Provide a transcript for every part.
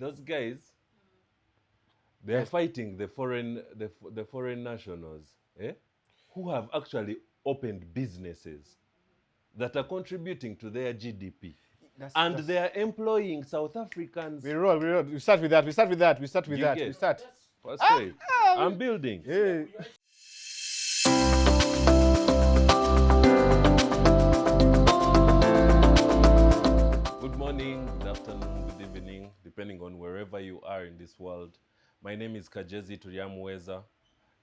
those guys, they are fighting the foreign nationals, who have actually opened businesses that are contributing to their GDP. They are employing South Africans. We roll. We start with that. We start. First way, I'm building. Hey. Good morning, good afternoon, good evening, depending on wherever you are in this world. My name is Kagyezi Turyamuhweza.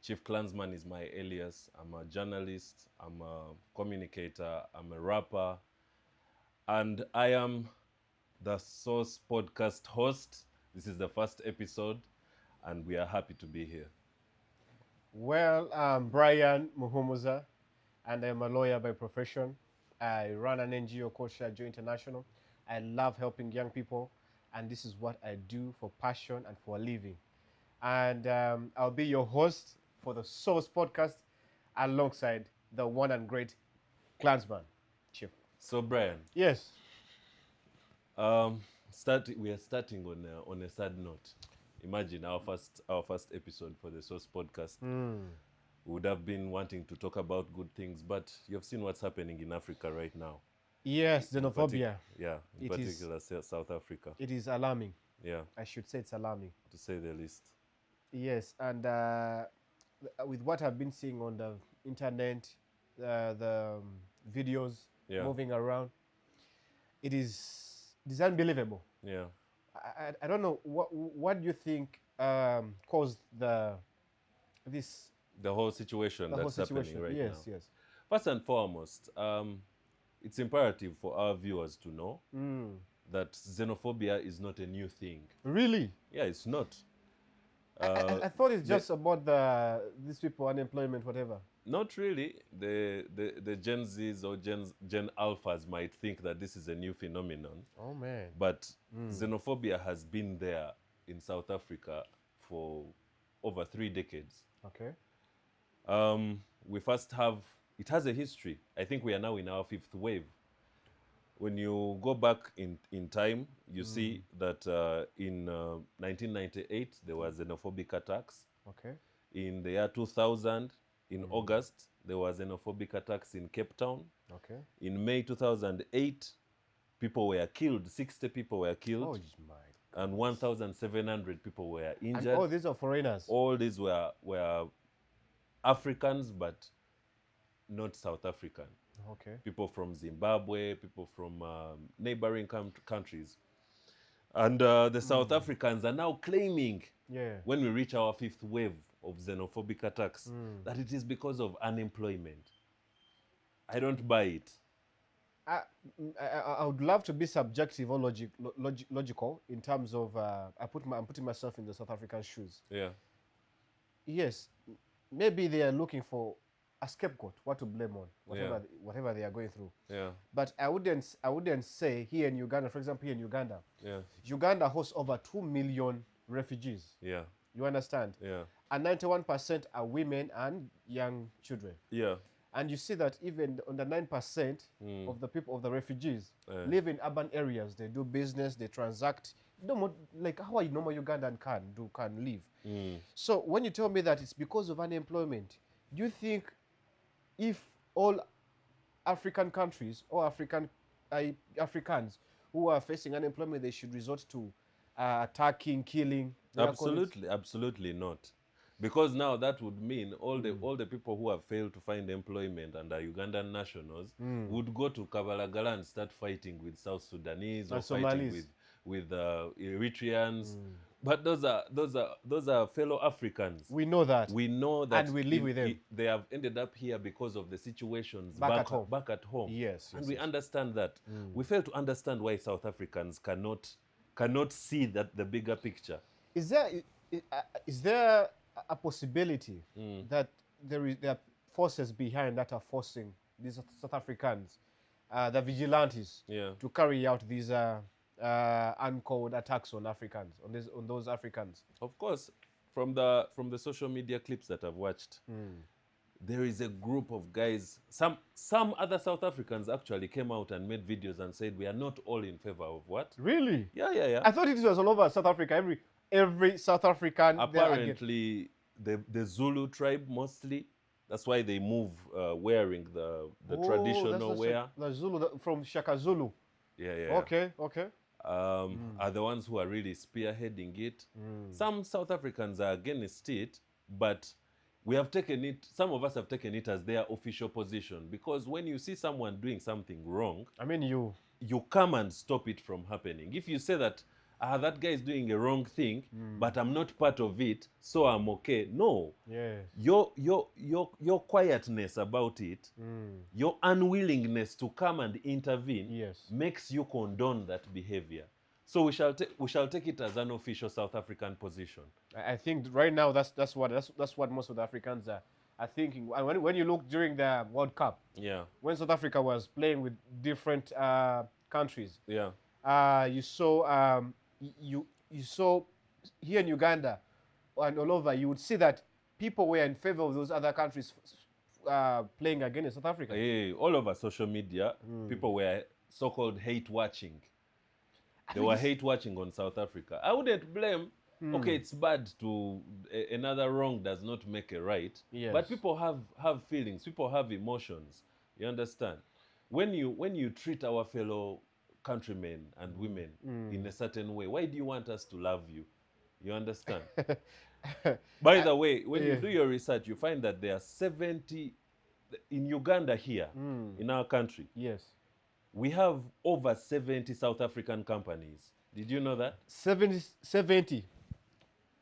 Chief Clansman is my alias. I'm a journalist, I'm a communicator, I'm a rapper, and I am the Source podcast host. This is the first episode, and we are happy to be here. Well, I'm Brian Muhumuza, and I'm a lawyer by profession. I run an NGO called Sheba K International. I love helping young people, and this is what I do for passion and for a living. And I'll be your host for the Source podcast alongside the one and great Clansman, Chief. So, Brian. Yes. We are starting on a sad note. Imagine our first episode for the Source podcast. We would have been wanting to talk about good things, but you've seen what's happening in Africa right now. Yes, Xenophobia. In particular South Africa. It is alarming. Yeah. I should say it's alarming. To say the least. Yes, and with what I've been seeing on the internet, the videos moving around, it is unbelievable. Yeah. I don't know what do you think caused the whole situation that's happening right now. Yes. First and foremost, it's imperative for our viewers to know that xenophobia is not a new thing. Really? Yeah, it's not. I thought it's just about these people, unemployment, whatever. Not really. The Gen Zs or Gen Alphas might think that this is a new phenomenon. Oh, man. But xenophobia has been there in South Africa for over 3 decades. Okay. It has a history. I think we are now in our 5th wave. When you go back in time, you see that in 1998, there was xenophobic attacks. Okay. In the year 2000, in August, there was xenophobic attacks in Cape Town. Okay. In May 2008, people were killed. 60 people were killed. Oh, my God. And 1,700 people were injured. And all these are foreigners? All these were Africans, but not South African. Okay. People from Zimbabwe, people from neighboring countries. And the South Africans are now claiming, when we reach our 5th wave of xenophobic attacks, that it is because of unemployment. I don't buy it. I would love to be subjective or logical in terms of I'm putting myself in the South African shoes. Yeah. Yes, maybe they are looking for a scapegoat, what to blame on, whatever they are going through. Yeah. But I wouldn't say here in Uganda, for example, here in Uganda, Uganda hosts over 2 million refugees. Yeah. You understand? Yeah. And 91% are women and young children. Yeah. And you see that even under 9% of the people, of the refugees, live in urban areas. They do business, they transact. Like how a normal Ugandan can live. So when you tell me that it's because of unemployment, do you think if all African countries or Africans who are facing unemployment, they should resort to attacking, killing? Absolutely not. Because now that would mean all the people who have failed to find employment and are Ugandan nationals would go to Kabalagala and start fighting with South Sudanese or fighting with Eritreans. But those are fellow Africans. We know that. And we live with them. They have ended up here because of the situations back at home. Yes. And we understand that. We fail to understand why South Africans cannot see that the bigger picture. Is there a possibility that there are forces behind that are forcing these South Africans, the vigilantes, to carry out these uncalled attacks on Africans, on those Africans? Of course, from the social media clips that I've watched, there is a group of guys. Some other South Africans actually came out and made videos and said we are not all in favor of what. Really? Yeah. I thought it was all over South Africa. Every South African. Apparently, the Zulu tribe mostly. That's why they move wearing the traditional wear. The Zulu from Shaka Zulu. Yeah. Okay. Are the ones who are really spearheading it. Some South Africans are against it, but we have taken it, some of us have taken it as their official position, because when you see someone doing something wrong, I mean, you come and stop it from happening. If you say that, that guy is doing a wrong thing, but I'm not part of it, so I'm okay. No. Yes. Your quietness about it, your unwillingness to come and intervene, makes you condone that behavior. So we shall take it as an official South African position. I think right now that's what most South Africans are thinking. When you look during the World Cup, when South Africa was playing with different countries, you saw you saw here in Uganda and all over, you would see that people were in favor of those other countries playing against South Africa. Yeah, all over social media, people were so-called hate watching. They were hate watching on South Africa. I wouldn't blame. Okay, it's bad to another wrong does not make a right. Yes. But people have feelings. People have emotions. You understand? When you treat our fellow countrymen and women in a certain way, why do you want us to love you? You understand? By the way, when you do your research, you find that there are 70 in Uganda here, in our country. Yes. We have over 70 South African companies. Did you know that? 70.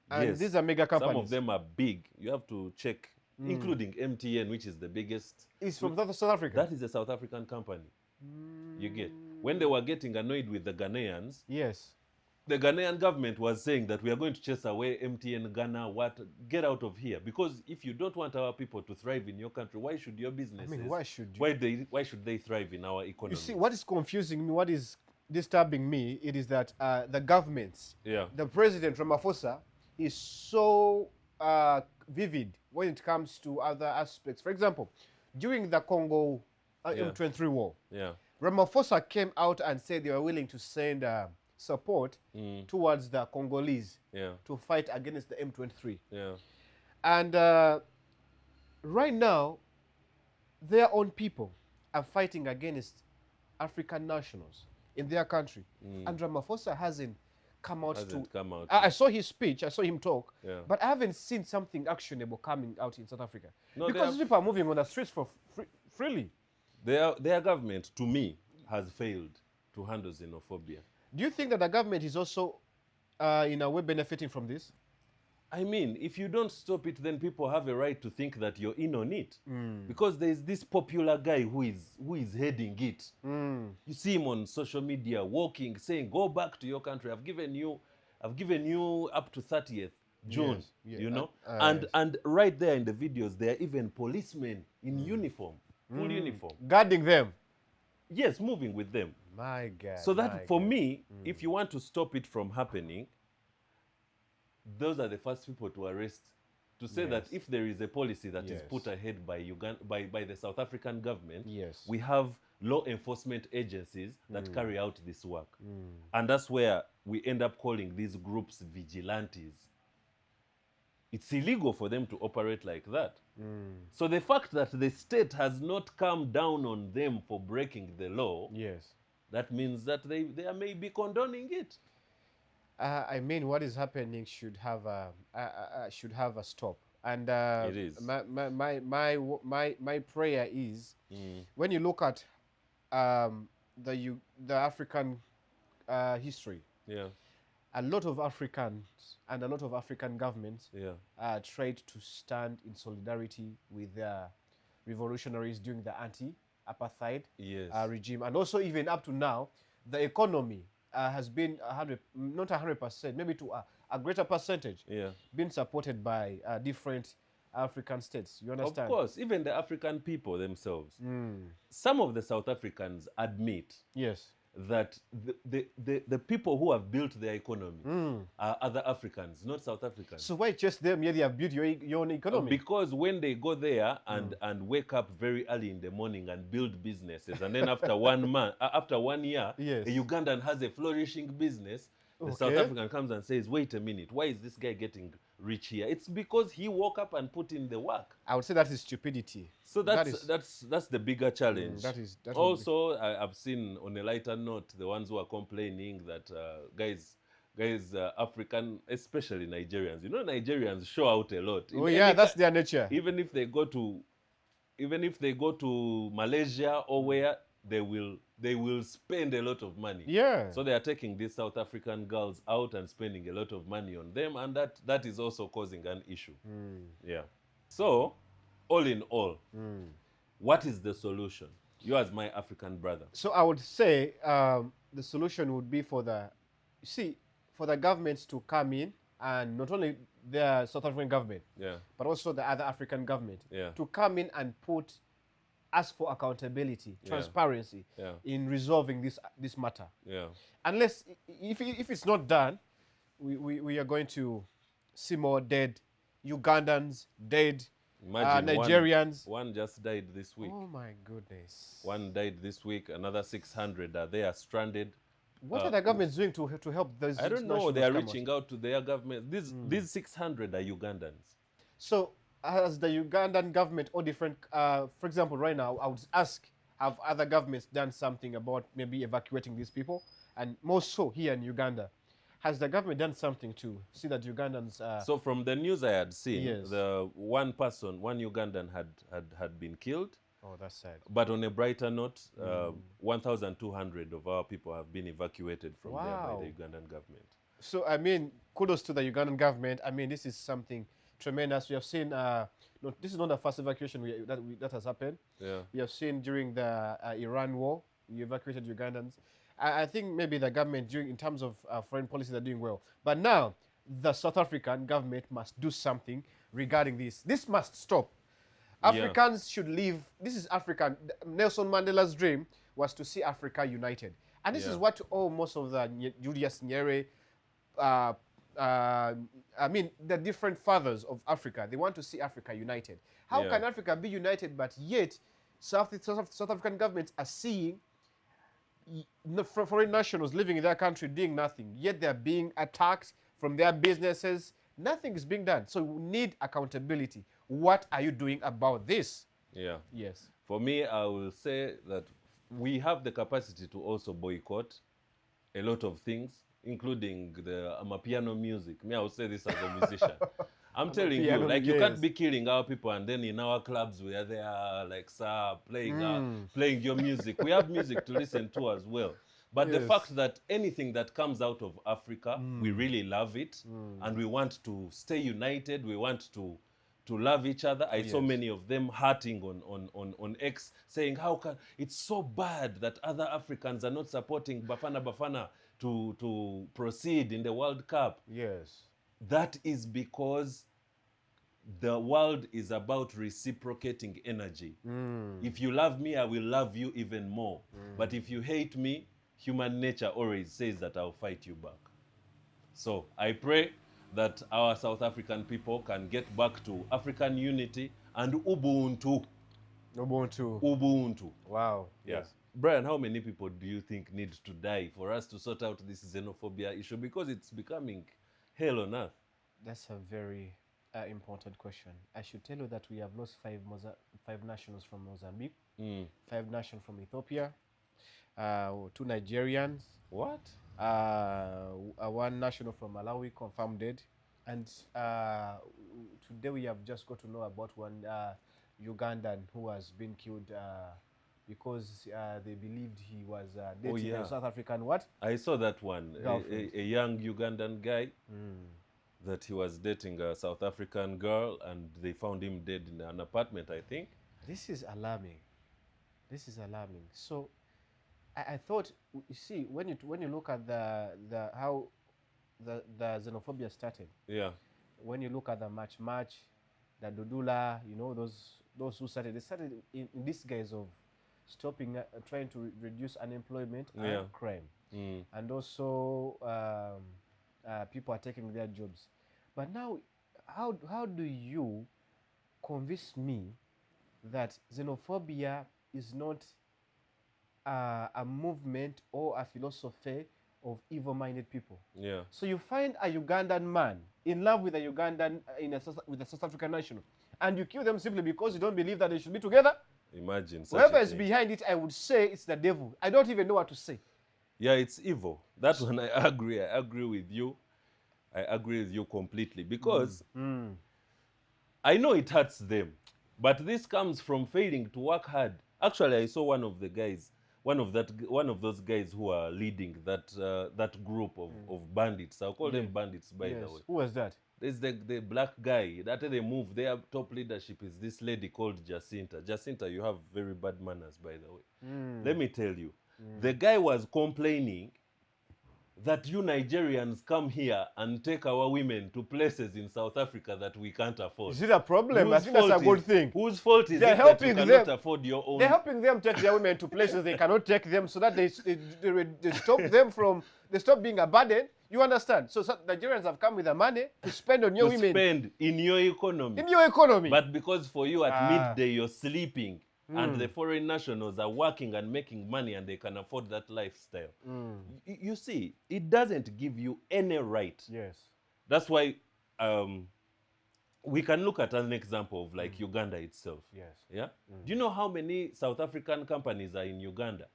And yes. These are mega companies. Some of them are big. You have to check, including MTN, which is the biggest. It's from South Africa? That is a South African company. You get. When they were getting annoyed with the Ghanaians, yes, the Ghanaian government was saying that we are going to chase away MTN Ghana, get out of here. Because if you don't want our people to thrive in your country, why should your businesses, why should you? Why should they thrive in our economy? You see, what is confusing me, what is disturbing me, it is that the governments, the President Ramaphosa is so vivid when it comes to other aspects. For example, during the Congo M23 war, Ramaphosa came out and said they were willing to send support towards the Congolese to fight against the M23. And right now, their own people are fighting against African nationals in their country. And Ramaphosa hasn't come out. I saw his speech, I saw him talk, but I haven't seen something actionable coming out in South Africa. No, because people are moving on the streets for freely. Their government, to me, has failed to handle xenophobia. Do you think that the government is also, in a way, benefiting from this? I mean, if you don't stop it, then people have a right to think that you're in on it. Because there is this popular guy who is heading it. You see him on social media walking, saying, "Go back to your country. I've given you up to 30th June." Yes. You know, and right there in the videos, there are even policemen in uniform, full uniform, guarding them. Yes, moving with them. My God. So that for me, if you want to stop it from happening, those are the first people to arrest. To say that if there is a policy that is put ahead by by the South African government, we have law enforcement agencies that carry out this work. And that's where we end up calling these groups vigilantes. It's illegal for them to operate like that. So the fact that the state has not come down on them for breaking the law, that means that they may be condoning it. I mean, what is happening should have a stop. And it is. My prayer is, when you look at the African history, a lot of Africans and a lot of African governments tried to stand in solidarity with the revolutionaries during the anti-apartheid regime. And also even up to now, the economy has been not 100%, maybe to a greater percentage, been supported by different African states. You understand? Of course, even the African people themselves. Some of the South Africans admit that the people who have built their economy are other Africans, not South Africans. So why just them? Yeah, they have built your own economy. Because when they go there and wake up very early in the morning and build businesses, and then after 1 month, after 1 year, Yes. a Ugandan has a flourishing business. The South African comes and says, "Wait a minute, why is this guy getting rich here?" It's because he woke up and put in the work. I would say that is stupidity. So that's the bigger challenge. That also, I've seen on a lighter note the ones who are complaining that guys, African, especially Nigerians. You know, Nigerians show out a lot. Oh yeah, that's their nature. Even if they go to Malaysia or where, they will spend a lot of money. Yeah. So they are taking these South African girls out and spending a lot of money on them, and that is also causing an issue. Yeah. So, all in all, what is the solution? You as my African brother. So I would say the solution would be for the governments to come in, and not only the South African government, but also the other African government, to come in and ask for accountability, transparency in resolving this matter. Unless, if it's not done, we are going to see more dead Ugandans, dead Nigerians. One just died this week. Oh my goodness. One died this week. Another 600 are there stranded. What are the governments doing to help those? I don't know. They are reaching out to their government. These 600 are Ugandans. So has the Ugandan government or different, for example, right now, I would ask, have other governments done something about maybe evacuating these people? And more so here in Uganda, has the government done something to see that Ugandans... So from the news I had seen, the one Ugandan had been killed. Oh, that's sad. But on a brighter note, 1,200 of our people have been evacuated from there by the Ugandan government. So, I mean, kudos to the Ugandan government. I mean, this is something tremendous. We have seen, this is not the first evacuation that has happened. We have seen during the Iran war, we evacuated Ugandans. I think maybe the government, in terms of foreign policy, they're doing well. But now, the South African government must do something regarding this. This must stop. Africans should leave. This is African. Nelson Mandela's dream was to see Africa united. And this is what most of the Julius Nyerere, I mean, the different fathers of Africa, they want to see Africa united. How can Africa be united, but yet South African governments are seeing foreign nationals living in their country doing nothing, yet they're being attacked from their businesses? Nothing is being done. So we need accountability. What are you doing about this? Yes. For me, I will say that we have the capacity to also boycott a lot of things, including the Amapiano music. Me, I will say this as a musician. I'm telling you, like, you can't be killing our people and then in our clubs we are there, like, sir, playing your music. We have music to listen to as well. But the fact that anything that comes out of Africa, we really love it, and we want to stay united, we want to love each other. I saw many of them hurting on X, saying, how can, it's so bad that other Africans are not supporting Bafana to proceed in the World Cup. Yes. That is because the world is about reciprocating energy. If you love me, I will love you even more. But if you hate me, human nature always says that I'll fight you back. So I pray that our South African people can get back to African unity and Ubuntu. Ubuntu. Wow. Yes. Brian, how many people do you think need to die for us to sort out this xenophobia issue? Because it's becoming hell on earth. That's a very important question. I should tell you that we have lost five nationals from Mozambique, 5 nationals from Ethiopia, 2 Nigerians. What? 1 national from Malawi confirmed dead. And today we have just got to know about 1 Ugandan who has been killed because they believed he was dating a South African what? I saw that one. A young Ugandan guy that he was dating a South African girl, and they found him dead in an apartment, I think. This is alarming. This is alarming. So I thought, you see, when you look at how the xenophobia started. When you look at the match, the Dudula, you know, those who started, they started in this guise of stopping, trying to reduce unemployment Yeah. and crime. Mm. And also people are taking their jobs. But now, how do you convince me that xenophobia is not a movement or a philosophy of evil-minded people? Yeah. So you find a Ugandan man in love with a Ugandan, with a South African national, and you kill them simply because you don't believe that they should be together? Imagine such Whoever a is thing. behind it, I would say it's the devil. I don't even know what to say. Yeah, it's evil. That one I agree. I agree with you. I agree with you completely because I know it hurts them, but this comes from failing to work hard. Actually, I saw one of the guys, one of those guys who are leading that group of bandits. I'll call them bandits, by the way. Who was that? There's the black guy. That they move, their top leadership is this lady called Jacinta. Jacinta, you have very bad manners, by the way. Let me tell you. The guy was complaining that you Nigerians come here and take our women to places in South Africa that we can't afford. Is it a problem? I think that's a good thing. Whose fault is They're it that helping you cannot them. afford your own? They're helping them take their women to places they cannot take them, so that they stop them from, they stop being a burden. You understand? So Nigerians have come with the money to spend on your women. Spend in your economy. In your economy. But because for you at midday you're sleeping, and the foreign nationals are working and making money and they can afford that lifestyle. You see, it doesn't give you any right. Yes. That's why we can look at an example of like Uganda itself. Yes. Yeah. Do you know how many South African companies are in Uganda?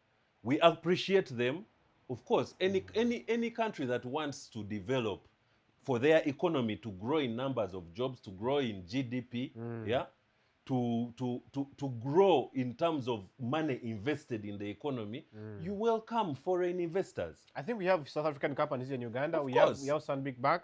We appreciate them. Of course, any country that wants to develop for their economy to grow in numbers of jobs, to grow in GDP, yeah, to grow in terms of money invested in the economy, you welcome foreign investors. I think we have South African companies in Uganda. Of we course. have Sunbig Bank,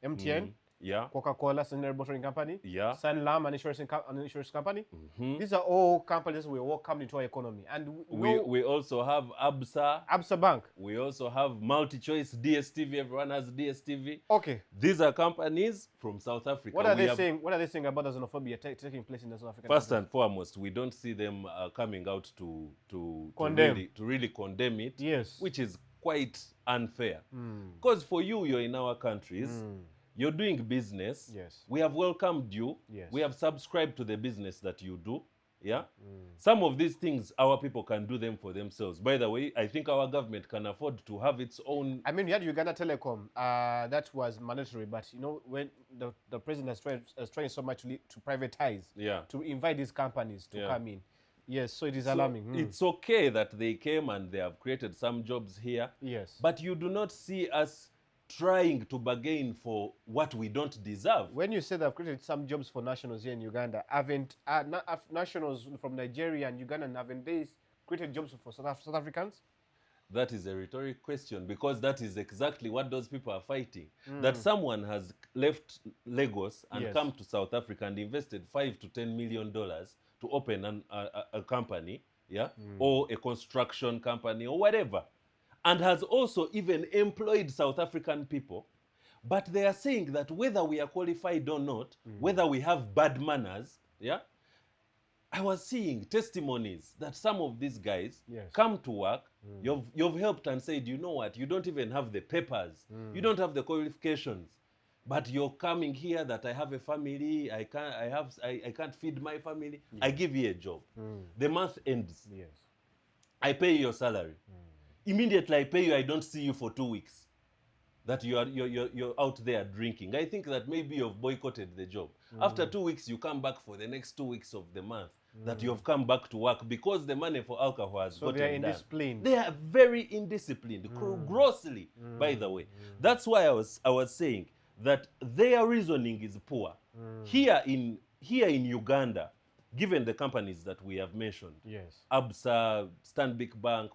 MTN, Yeah. Coca-Cola, Centenary Bottling Company, Yeah. Sanlam, an insurance company. These are all companies we welcome into our economy. And We also have Absa Bank. We also have MultiChoice, DSTV. Everyone has DSTV. Okay. These are companies from South Africa. What are they saying? What are they saying about the xenophobia taking place in the South African First countries? and foremost, we don't see them coming out to Condemn. really condemn it. Yes. Which is quite unfair. Because for you're in our countries. You're doing business. Yes. We have welcomed you. Yes. We have subscribed to the business that you do. Yeah. Some of these things our people can do them for themselves. By the way, I think our government can afford to have its own. I mean, we had Uganda Telecom. That was mandatory, but you know, when the president is trying so much to privatize, Yeah. to invite these companies to come in. Yes, so it is So alarming. it's okay that they came and they have created some jobs here. Yes. But you do not see us trying to bargain for what we don't deserve. When you say they've created some jobs for nationals here in Uganda, haven't nationals from Nigeria and Uganda, haven't they created jobs for South Africans? That is a rhetoric question, because that is exactly what those people are fighting. That someone has left Lagos and come to South Africa and invested $5 to $10 million to open a company, yeah, or a construction company or whatever, and has also even employed South African people. But they are saying that whether we are qualified or not, whether we have bad manners, yeah. I was seeing testimonies that some of these guys come to work, you've helped and said, you know what, you don't even have the papers, you don't have the qualifications, but you're coming here that I have a family, I can't feed my family, I give you a job. The month ends. Yes. I pay your salary. Immediately I pay you, I don't see you for 2 weeks. That you're out there drinking. I think that maybe you've boycotted the job. After 2 weeks, you come back for the next 2 weeks of the month. That you've come back to work because the money for alcohol has gotten they are down. indisciplined. They are very indisciplined, grossly, by the way. That's why I was saying that their reasoning is poor. Here in Uganda, given the companies that we have mentioned, Absa, Stanbic Bank,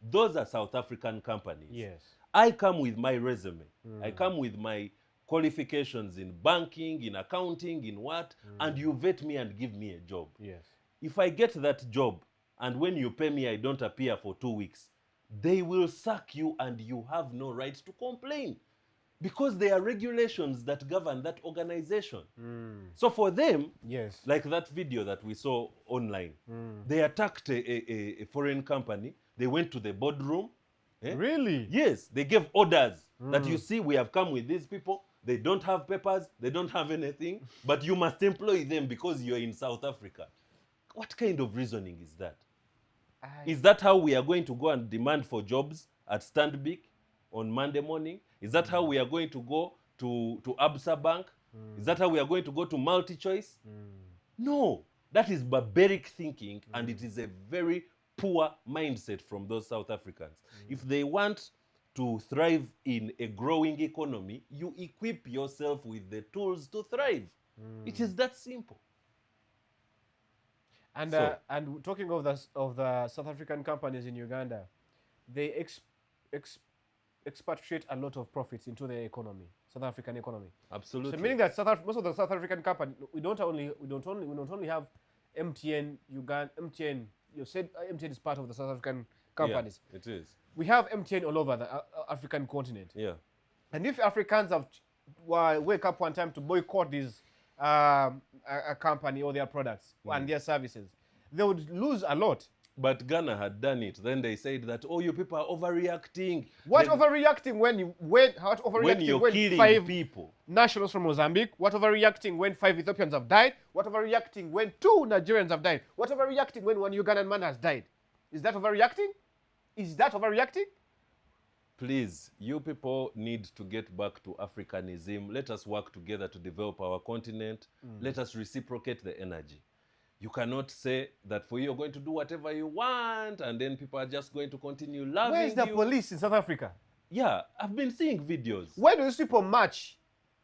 those are South African companies. Yes. I come with my resume. I come with my qualifications in banking, in accounting, in what, and you vet me and give me a job. Yes. If I get that job, and when you pay me, I don't appear for 2 weeks, they will sack you and you have no right to complain. because there are regulations that govern that organization. So for them, Yes. like that video that we saw online, they attacked a foreign company. They went to the boardroom. Really? Yes, they gave orders that, you see, we have come with these people. They don't have papers. They don't have anything. But you must employ them because you're in South Africa. What kind of reasoning is that? Is that how we are going to go and demand for jobs at Stanbic on Monday morning? Is that how we are going to go to Absa Bank? Is that how we are going to go to MultiChoice? No, that is barbaric thinking, and it is a very poor mindset from those South Africans. If they want to thrive in a growing economy, you equip yourself with the tools to thrive. It is that simple. And So- and talking of the South African companies in Uganda, they expatriate a lot of profits into the economy, South African economy. Absolutely. So meaning that most of the South African companies, we don't only have MTN Uganda. MTN, you said MTN is part of the South African companies. Yeah, it is. We have MTN all over the African continent. Yeah. And if Africans have wake up one time to boycott these a company or their products and their services, they would lose a lot. But Ghana had done it. Then they said that, oh, you people are overreacting. What Then overreacting when you're killing 5 people? nationals from Mozambique? What overreacting when 5 Ethiopians have died? What overreacting when 2 Nigerians have died? What overreacting when 1 Ugandan man has died? Is that overreacting? Is that overreacting? Please, you people need to get back to Africanism. Let us work together to develop our continent. Let us reciprocate the energy. You cannot say that for you you're going to do whatever you want and then people are just going to continue loving Where is the you. police in South Africa? Yeah, I've been seeing videos. Where do these people march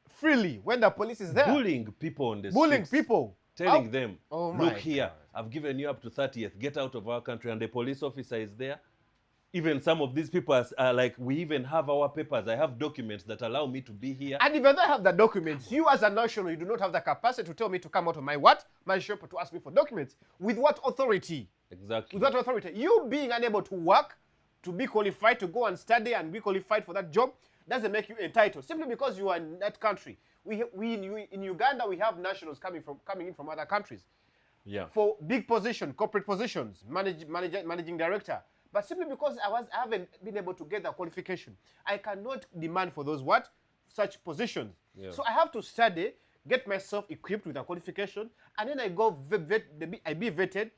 freely when the police is there? Bullying people on the Bullying streets. people. Telling How- them, Oh my look here, God. I've given you up to 30th, get out of our country, and the police officer is there. Even some of these people are like, we even have our papers. I have documents that allow me to be here. And even though I have the documents, you as a national, you do not have the capacity to tell me to come out of my what? My shop to ask me for documents. With what authority? Exactly. With what authority? You being unable to work, to be qualified to go and study and be qualified for that job, doesn't make you entitled. Simply because you are in that country. In Uganda, we have nationals coming in from other countries Yeah. for big position, corporate positions, managing director. But simply because I haven't been able to get the qualification, I cannot demand for those such positions. Yeah. So I have to study, get myself equipped with a qualification, and then I go I be vetted,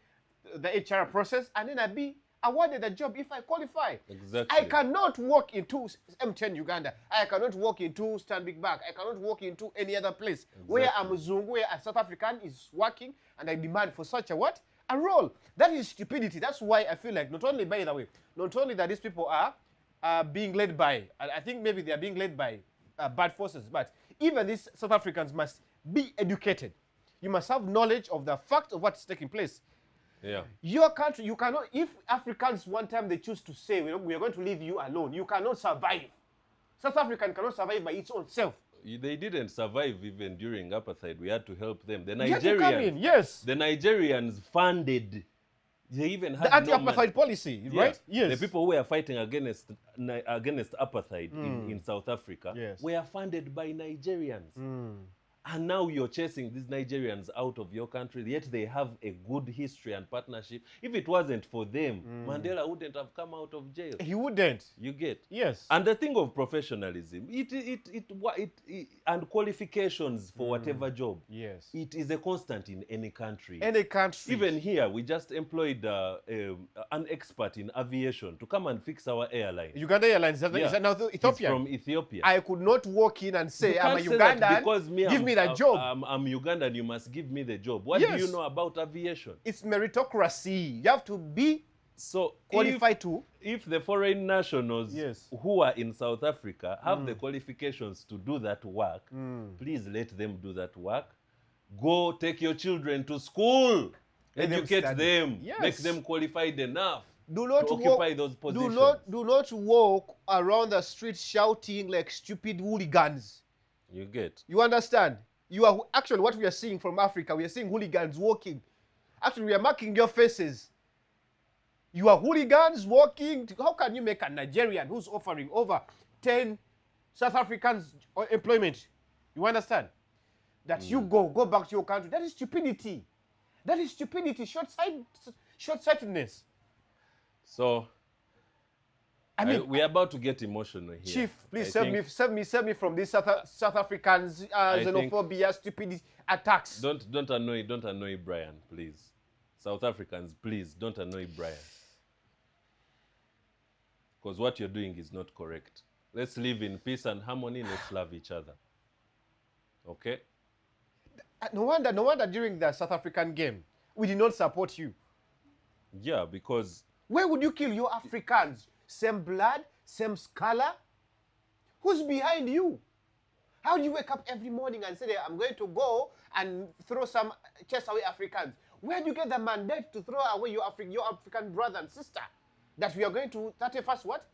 the HR process, and then I be awarded a job if I qualify. Exactly. I cannot walk into M10 Uganda. I cannot walk into Stanbic Bank. I cannot walk into any other place where I'm Zungu, where a South African is working, and I demand for such a role. That is stupidity. That's why I feel like not only that these people are being led by, I think maybe they are being led by bad forces, but even these South Africans must be educated. You must have knowledge of the fact of what's taking place. Yeah. Your country, you cannot, if Africans one time they choose to say, we are going to leave you alone, you cannot survive. South African cannot survive by its own self. They didn't survive even during apartheid. We had to help them. The You have to come in, Nigerians, yes. the Nigerians funded. They even had The anti-apartheid money. policy, Yeah. right? Yes. The people who were fighting against apartheid in South Africa Yes. were funded by Nigerians. And now you're chasing these Nigerians out of your country, yet they have a good history and partnership. If it wasn't for them, Mandela wouldn't have come out of jail. He wouldn't. You get? Yes. And the thing of professionalism, and qualifications for whatever job, Yes. it is a constant in any country. Any country. Even here, we just employed an expert in aviation to come and fix our airline. Uganda Airlines, is that now He's Ethiopia? from Ethiopia. I could not walk in and say, You I'm a can't say that Ugandan, because give me that job. I'm Ugandan, you must give me the job. What Yes. do you know about aviation? It's meritocracy. You have to be So qualified to. if the foreign nationals Yes. who are in South Africa have the qualifications to do that work, please let them do that work. Go take your children to school. Let them Educate study. them. Yes. Make them qualified enough Do not to walk, occupy those positions. do not walk around the street shouting like stupid hooligans. You get? You understand? You are actually what we are seeing from Africa. We are seeing hooligans walking. Actually, we are marking your faces. You are hooligans walking. How can you make a Nigerian who's offering over 10 South Africans employment. You understand? That you go back to your country. That is stupidity. That is stupidity, short-sightedness. So, I mean, we're about to get emotional here. Chief, please save me from these South Africans xenophobia, stupidity attacks. Don't annoy Brian, please. South Africans, please don't annoy Brian. Because what you're doing is not correct. Let's live in peace and harmony. Let's love each other. Okay? No wonder during the South African game, we did not support you. Yeah, because... Where would you kill your Africans? Same blood, same color? Who's behind you? How do you wake up every morning and say, I'm going to go and chase away Africans? Where do you get the mandate to throw away your African brother and sister? That we are going to 31st what?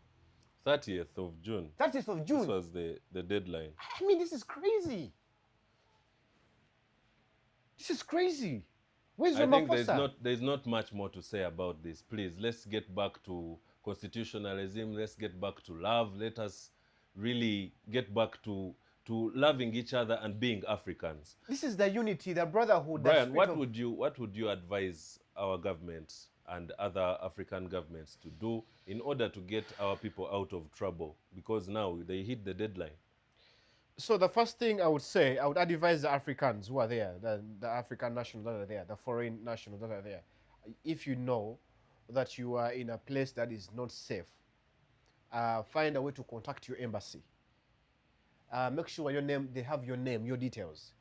30th of June. 30th of June. This was the deadline. I mean, this is crazy. This is crazy. Where's Ramaphosa? I think there's not much more to say about this. Please, let's get back to constitutionalism. Let's get back to love. Let us really get back to loving each other and being Africans. This is the unity, the brotherhood. Brian, what would you advise our government and other African governments to do in order to get our people out of trouble? Because now they hit the deadline. So the first thing I would say, I would advise the Africans who are there, the African nationals that are there, the foreign nationals that are there, if you know that you are in a place that is not safe, find a way to contact your embassy. Make sure they have your name, your details.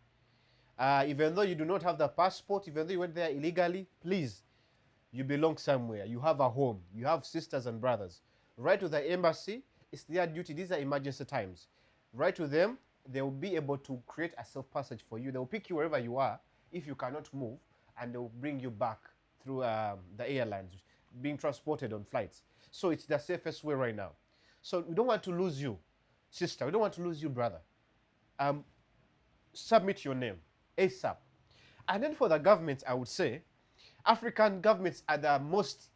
Even though you do not have the passport, even though you went there illegally, please, you belong somewhere. You have a home. You have sisters and brothers. Write to the embassy. It's their duty. These are emergency times. Write to them. They will be able to create a safe passage for you. They will pick you wherever you are if you cannot move, and they will bring you back through the airlines, being transported on flights. So it's the safest way right now. So we don't want to lose you, sister. We don't want to lose you, brother. Submit your name ASAP. And then for the governments, I would say, African governments are the most,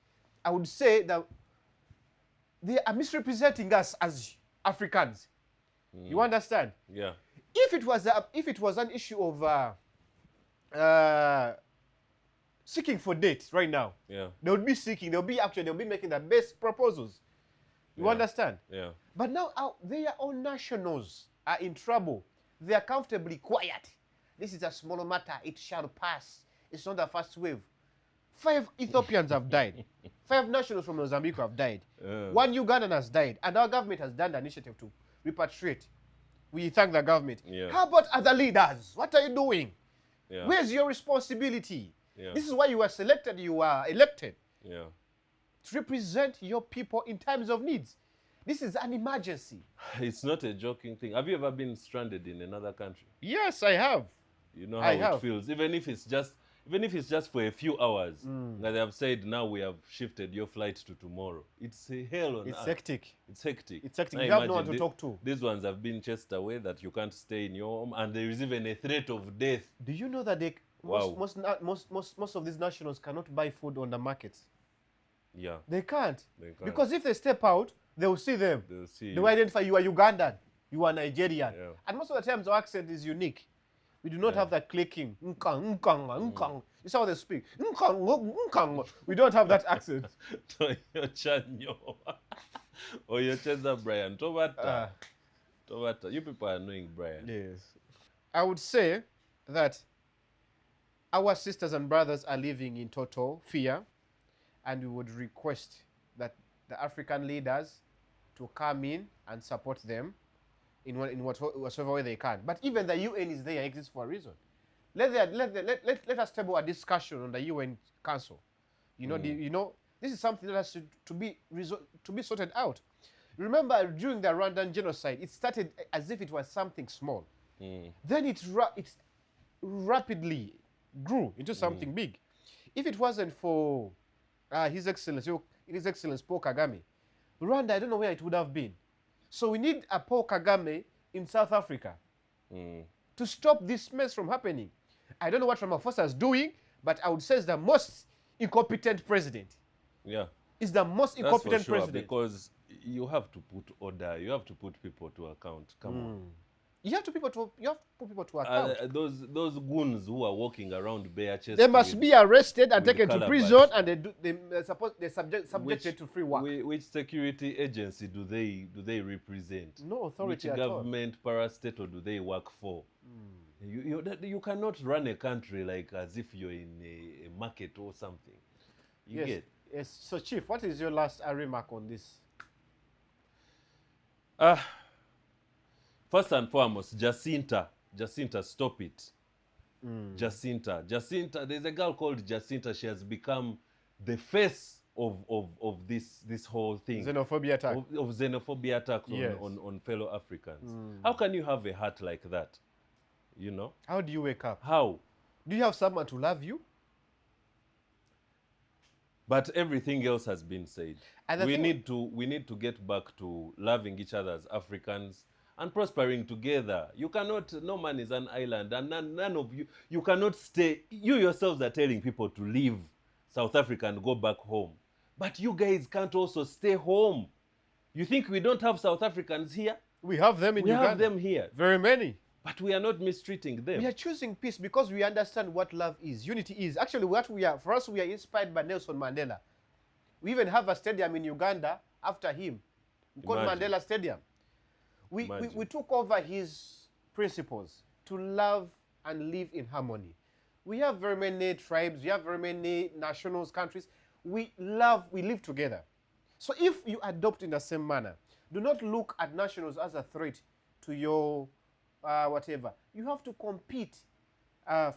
I would say that they are misrepresenting us as Africans. You understand? Yeah. If it was an issue of seeking for dates right now, yeah, they would be seeking, they'll be making the best proposals. You understand? Yeah. But now their own nationals are in trouble. They are comfortably quiet. This is a small matter. It shall pass. It's not the first wave. 5 Ethiopians have died. 5 nationals from Mozambique have died. 1 Ugandan has died. And our government has done the initiative to repatriate. We thank the government. Yeah. How about other leaders? What are you doing? Yeah. Where's your responsibility? Yeah. This is why you were selected, you were elected. Yeah. To represent your people in times of needs. This is an emergency. It's not a joking thing. Have you ever been stranded in another country? Yes, I have. You know how it feels. Even if it's just for a few hours. Like they have said, now we have shifted your flight to tomorrow. It's a hell on earth. Hectic. It's hectic. It's hectic. Now You have no one to talk to. These ones have been chased away, that you can't stay in your home, and there is even a threat of death. Do you know that most of these nationals cannot buy food on the markets? Yeah. They can't. They can't. Because if they step out, they will see them. They'll see They will identify you are Ugandan, you are Nigerian. Yeah. And most of the times our accent is unique. We do not have that clicking. Nkang, nkang, nkang. You see how they speak. Nkang, nkang. We don't have that accent. Brian. Tobata. You people are annoying Brian. Yes. I would say that our sisters and brothers are living in total fear, and we would request that the African leaders to come in and support them in whatever way they can. But even the UN is there, exists for a reason. Let us table a discussion on the UN Council. You know, this is something that has to be sorted out. Remember, during the Rwandan genocide, it started as if it was something small. Then it rapidly grew into something big. If it wasn't for His Excellency Paul Kagame, Rwanda, I don't know where it would have been. So we need a Paul Kagame in South Africa to stop this mess from happening. I don't know what Ramaphosa is doing, but I would say it's the most incompetent president. Yeah. It's the most incompetent That's for sure, president. because you have to put order. You have to put people to account. Come on. You have to put people to account. Those goons who are walking around bare chest. They must be arrested and taken to prison, and they're subjected to free work. Which security agency do they represent? No authority which at all. government parastatal do they work for? You cannot run a country like as if you're in a market or something. You get? Yes. So, Chief, what is your last remark on this? First and foremost, Jacinta, stop it. Jacinta, there's a girl called Jacinta. She has become the face of this whole thing. Xenophobia attack. Of xenophobia attacks on fellow Africans. How can you have a heart like that? You know? How do you wake up? How? Do you have someone to love you? But everything else has been said. And we need to get back to loving each other as Africans and prospering together. You cannot, no man is an island, and none of you cannot stay. You yourselves are telling people to leave South Africa and go back home. But you guys can't also stay home. You think we don't have South Africans here? We have them in Uganda. We have them here. Very many. But we are not mistreating them. We are choosing peace because we understand what love is, unity is. Actually, for us, we are inspired by Nelson Mandela. We even have a stadium in Uganda after him, called Mandela Stadium. We took over his principles to love and live in harmony. We have very many tribes, we have very many nationals, countries. We live together. So if you adopt in the same manner, do not look at nationals as a threat to your whatever. You have to compete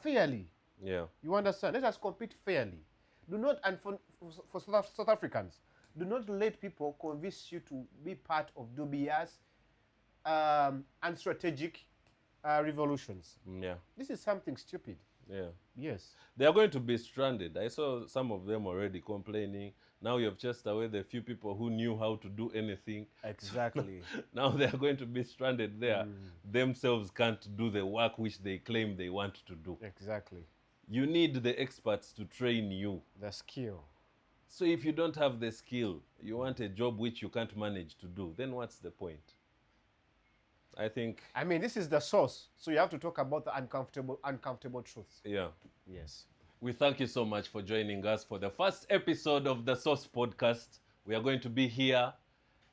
fairly. Yeah. You understand? Let us compete fairly. Do not, and for South Africans, do not let people convince you to be part of dubious and strategic revolutions. Yeah. This is something stupid. Yeah. Yes. They are going to be stranded. I saw some of them already complaining. Now you have chased away the few people who knew how to do anything. Exactly. Now they are going to be stranded there. Themselves can't do the work which they claim they want to do. Exactly. You need the experts to train you. The skill. So if you don't have the skill, you want a job which you can't manage to do, then what's the point? I mean, this is the source. So you have to talk about the uncomfortable truths. Yeah. Yes. We thank you so much for joining us for the first episode of the Source Podcast. We are going to be here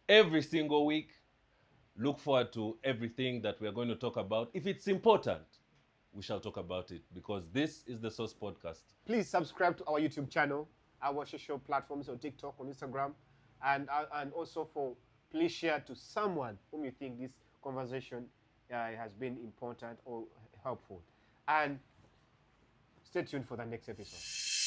every single week. Look forward to everything that we are going to talk about. If it's important, we shall talk about it because this is the Source Podcast. Please subscribe to our YouTube channel, our social platforms on TikTok, on Instagram, and also please share to someone whom you think this conversation has been important or helpful. And stay tuned for the next episode.